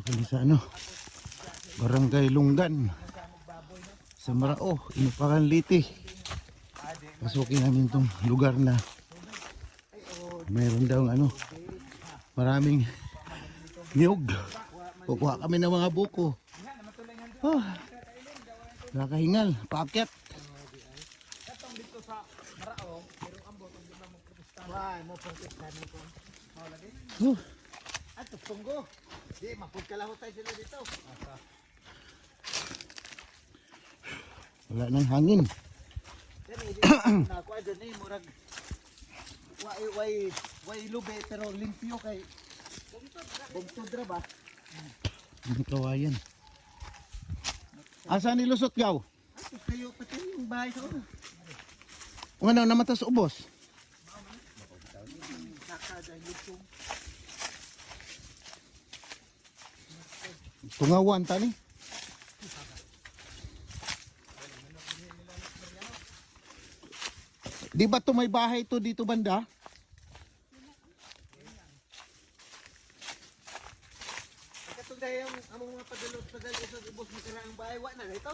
Kami sa ano, Barangay Lunggan sa Marao, Inupakan Liti. Pasukin namin tong lugar na mayroon daw ano, maraming niyog. Kukuha kami ng mga buko. Oh, nakahingal, paakyat. Oh. At tunggo. Di mapagkalahot tayo sila dito. Wala nang hangin. Ako adyan eh murag way lube pero limpyo kay bugtod ra ba? Hindi kawayan. Asa nilusot yaw? At kayo pati yung bahay sa ulo. Kung ano namatas ubos? Saka dahil yung Tungawan tani. Di ba to may bahay to dito banda? katong dahil yung among mga padalot sa ubos mo karang bahay wa na ito.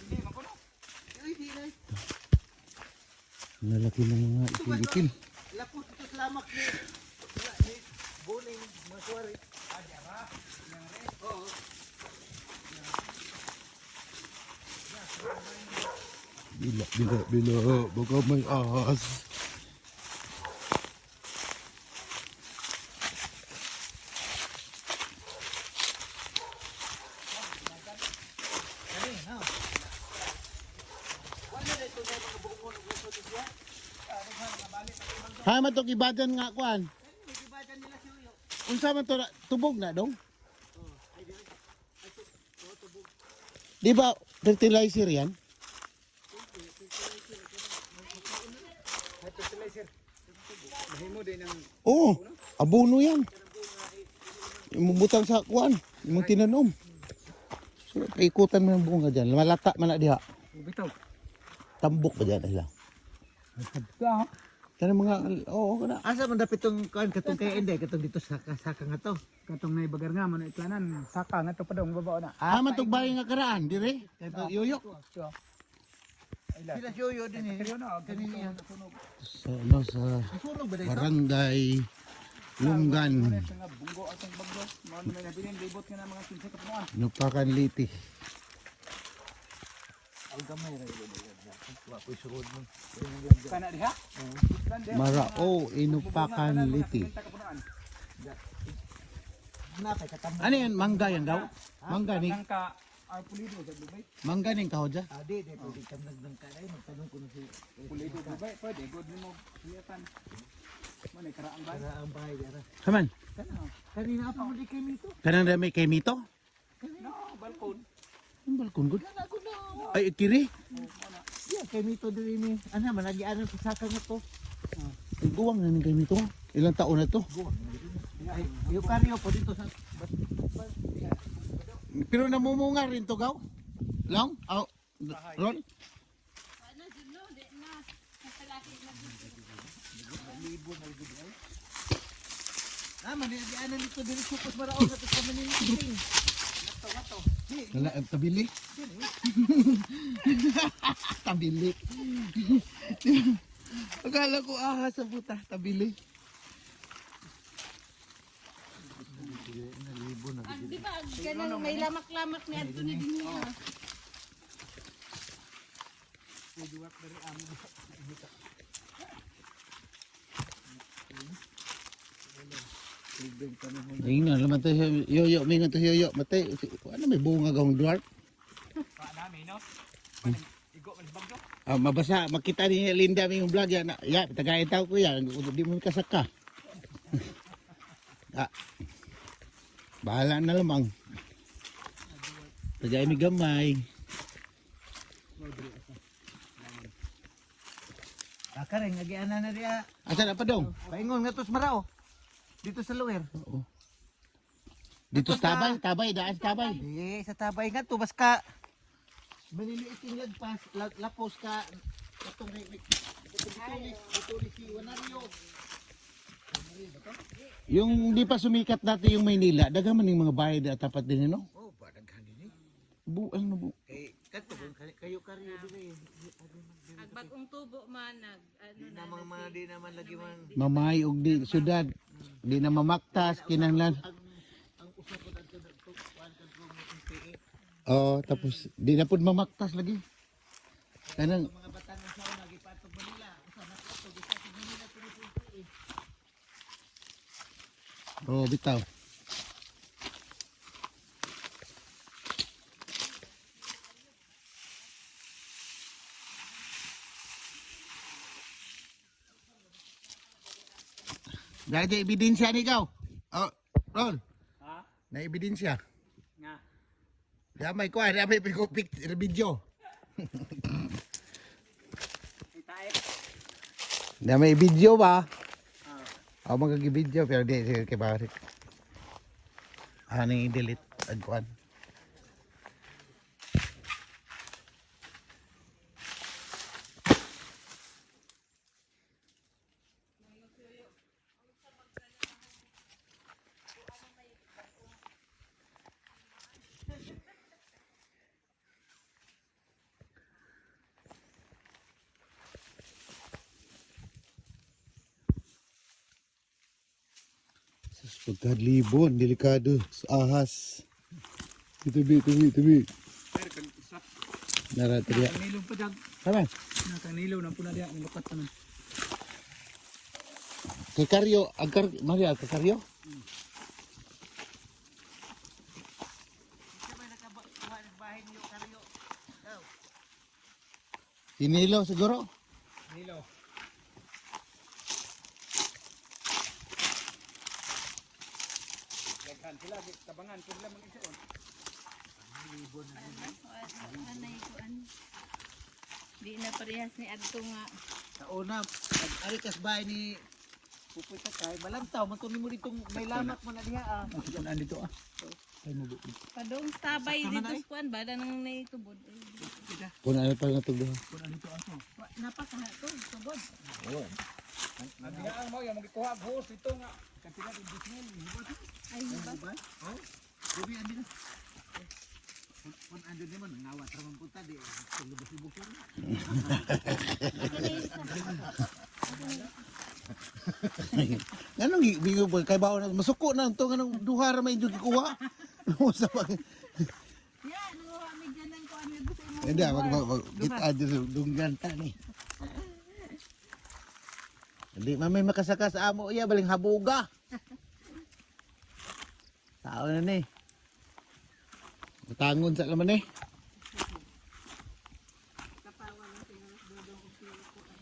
Hindi makuno. Hindi na. Lalaki ng mga itil-itil. Lapos ito salamak ni Boning Maswari. Adi ara. Oo. Bila, baka may ahas. Kani, ha. Wala na ito na mga bukon ug gusto siya. Ha man to kibadan nga kuan. May gibadan nila si Uyo. Unsa man to tubog na dong? Di ba fertilizer yan? Ay fertilizer. Mahimo din ang Oo, abono yan. Imubutang sa kuan, imong tinanom. So, paikutan mo ng bunga dyan. Malata man na diha. bitaw. Tambok ba dyan? Ayla. Kana mga, oo, kana. Asa man dapat tong kan katong kay ende katong dito sa saka nga to. Katong na ibagar nga man iklanan saka nga to padong babaw na. Ah, man tong bahay nga karaan, dire? Ito, yoyo. So, Sila si Uyo din eh. Pero na Kanini yan. Sa, ano, sa Sunog ba dito? Barangay Lunggan, nga bunggo atong bagyo. Mo may nabilin libot nga na mga 15 kapuan. Inupakan Liti. Ang gamay ra yun. Wa ko sugod mo. Kana diha? Marao, Inupakan Liti. Napay katamo. Ano yan? Mangga yan daw? Mangga ni? Nang ka ay pulido sa Dubai. Mangga ning kahodja? Adi de pwede ka nagdang kanay magtanong ko na si Pulido Dubai pwede good mo siyatan. Mo ni karaang bay. para ang bahay dara. Saman? Kanina pa mo di kay mito. Kanang dami kay Mito? No, balkon. Ang balkon gud. Ako na. Ay, kiri. Yeah, kay mito diri ni. Ana man nagianan sa saka nga to. Ay, guwang na ning kay Mito. Ilang taon na to? Ay, yung karyo po dito sa Pero namumunga rin to, gaw? Lang? Aw, Ron? man nagianan dito diri supos maraon na to sa maniniting. Wala, tabili. Tabili. Akala ko ahas sa puta, tabili. Di ba, ganun, may lamak-lamak ni Adto na din niya. Ayun na, laman to yoyo, may nga to yoyo. Matay, ano may bunga gawang dwarf? Pa nami no. Igo man bagyo. Ah, mabasa, makita ni Linda may yung vlog yan. Ya, tagayin tao ko yan. Di mo kasaka. Ah, bahala na lamang. Tagayin may gamay. Akareng nagianan na diya. Asa na pa dong? Paingon nga to sa marao. Dito sa luwer. Oo. Dito sa tabay, tabay, daan sa tabay. Di sa tabay nga to bas ka maniliiting lagpas lapos ka katong dito si Wanario. Yung di pa sumikat dati yung Maynila, daga man yung mga bahay da tapat din no. Oh, ba daghan din eh. Ano bu? Kay kadto kayo karyo din eh. Ang bagong tubo man Di naman di naman lagi man Mamay og di syudad. Di na mamaktas kinahanglan. ang usa ko adto kuan kan ko mo PE. Oh, tapos di na pud mamaktas lagi. Kanang Mga bata ng sauna nagipatog Manila. Usa na to gipatog Manila pero PE. oh bitaw. Dahil ebidensya ni ikaw. Oh, Ron. Ha? Na ebidensya. Nga. Diya may kuha, diya may pick video. Itae. Diya may video ba? Ah. Ako magag-video pero di kay Barik. Ano yung delete ang kuhan. Pagkadlibon, delikado sa ahas. Itubi. Pero kan isa. Naratriya. Kanilong pa jag. Tama. Nakanilaw na po na diya. Nilukat pa nun. Kay Karyo, Maria, kay Karyo? Kasi may nakakuha ng bahay niyo karyo. Daw. Hinilaw siguro. Nilaw. Daghan sila. Tabangan sila mga isoon. Anay kuan. Di na parehas ni adto nga. Sa una, ari kas bahay ni Pupoy Sakay, malantaw man tuloy mo ditong may lamat mo na diha ah. Kung andito ah. Ay mo. Padong tabay Sasama dito na eh. sa kuan bala nang naitubod. Kung ano pa natugdo. Kung andito ako. Napakaha to tubod. Nadiya ang mo yung magikuha ang hose ito nga. Kanila din bisnel. Ay ba? Oh, gabi andi na. Kung ando naman, nangawat ramang punta di. Lubos-lubos yun. Anong bigo po kay bawo na masuko na to nganong duha ra may jud kuha. Usa pa. Yan, no, kami dyan ang kuan nga gusto mo. Hindi mag kita dito dunggan ta ni. Hindi mamay makasaka sa amo iya baling habuga. Tao na ni. Tangon sa laman eh. Kapawa lang sila dodong og kuan.